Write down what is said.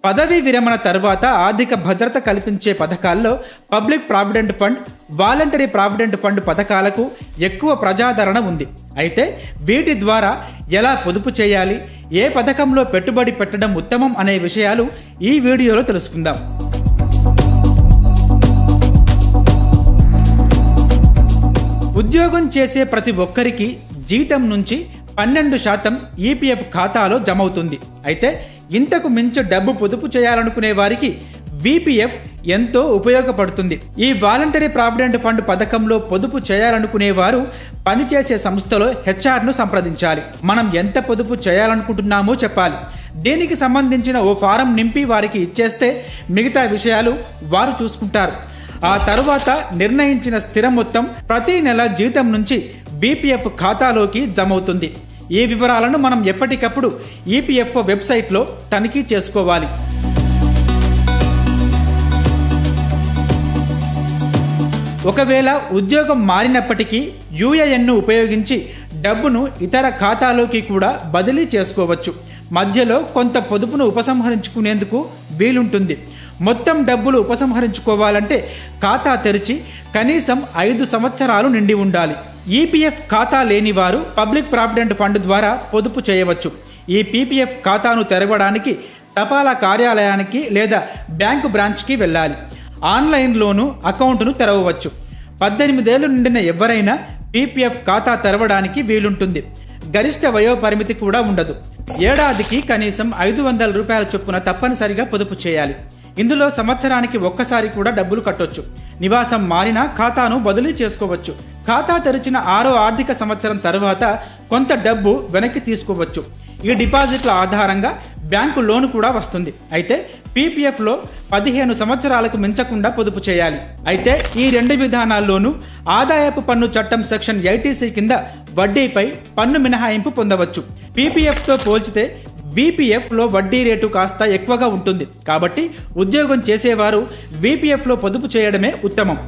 పదవీ విరమణ తర్వాత ఆర్థిక భద్రత కల్పించే పథకాల్లో public provident fund, voluntary provident fund పథకాలకు ఎక్కువ ప్రజాదరణ ఉంది. అయితే వీటి ద్వారా ఎలా పొదుపు చేయాలి, ఏ పథకంలో పెట్టుబడి పెట్టడం ఉత్తమం అనే విషయాలు ఈ వీడియోలో తెలుసుకుందాం. ఉద్యోగం చేసే ప్రతి ఒక్కరికి జీతం నుంచి 12% ఈపీఎఫ్ ఖాతాలో జమ అవుతుంది. అయితే ఇంతకు మించి డబ్బు పొదుపు చేయాలనుకునే వారికి వీపీఎఫ్ ఎంతో ఉపయోగపడుతుంది. ఈ వాలంటరీ ప్రావిడెంట్ ఫండ్ పథకంలో పొదుపు చేయాలనుకునే వారు పనిచేసే సంస్థలో హెచ్ఆర్ను సంప్రదించాలి. మనం ఎంత పొదుపు చేయాలనుకుంటున్నామో చెప్పాలి. దీనికి సంబంధించిన ఓ ఫారం నింపి వారికి ఇచ్చేస్తే మిగతా విషయాలు వారు చూసుకుంటారు. ఆ తరువాత నిర్ణయించిన స్థిర మొత్తం ప్రతి నెల జీతం నుంచి బీపీఎఫ్ ఖాతాలోకి జమ అవుతుంది. ఈ వివరాలను మనం ఎప్పటికప్పుడు ఈపీఎఫ్ఓ వెబ్సైట్లో తనిఖీ చేసుకోవాలి. ఒకవేళ ఉద్యోగం మారినప్పటికీ యూఏఎన్ను ఉపయోగించి డబ్బును ఇతర ఖాతాలోకి కూడా బదిలీ చేసుకోవచ్చు. మధ్యలో కొంత పొదుపును ఉపసంహరించుకునేందుకు వీలుంటుంది. మొత్తం డబ్బులు ఉపసంహరించుకోవాలంటే ఖాతా తెరిచి కనీసం 5 సంవత్సరాలు నిండి ఉండాలి. ఈపీఎఫ్ ఖాతా లేని వారు పబ్లిక్ ప్రావిడెంట్ ఫండ్ ద్వారా పొదుపు చేయవచ్చు. ఈ పీపీఎఫ్ ఖాతాను తెరవడానికి తపాలా కార్యాలయానికి లేదా బ్యాంకు బ్రాంచ్కి వెళ్ళాలి. ఆన్లైన్లోనూ అకౌంట్ను తెరవవచ్చు. 18 ఏళ్లు నిండిన ఎవరైనా పీపీఎఫ్ ఖాతా తెరవడానికి వీలుంటుంది. గరిష్ట వయోపరిమితి కూడా ఉండదు. ఏడాదికి కనీసం 500 రూపాయల చొప్పున తప్పనిసరిగా పొదుపు చేయాలి. ఇందులో సంవత్సరానికి ఒక్కసారి కూడా డబ్బులు కట్టొచ్చు. నివాసం మారినా ఖాతాను బదిలీ చేసుకోవచ్చు. ఖాతా తెరిచిన 6వ ఆర్థిక సంవత్సరం తర్వాత కొంత డబ్బు వెనక్కి తీసుకోవచ్చు. ఈ డిపాజిట్ల ఆధారంగా బ్యాంకు లోన్ కూడా వస్తుంది. అయితే పీపీఎఫ్లో 15 సంవత్సరాలకు మించకుండా పొదుపు చేయాలి. అయితే ఈ 2 విధానాల్లోనూ ఆదాయపు పన్ను చట్టం సెక్షన్ 80C కింద వడ్డీపై పన్ను మినహాయింపు పొందవచ్చు. పీపీఎఫ్తో పోల్చితే వీపీఎఫ్లో వడ్డీ రేటు కాస్త ఎక్కువగా ఉంటుంది. కాబట్టి ఉద్యోగం చేసేవారు వీపీఎఫ్లో పొదుపు చేయడమే ఉత్తమం.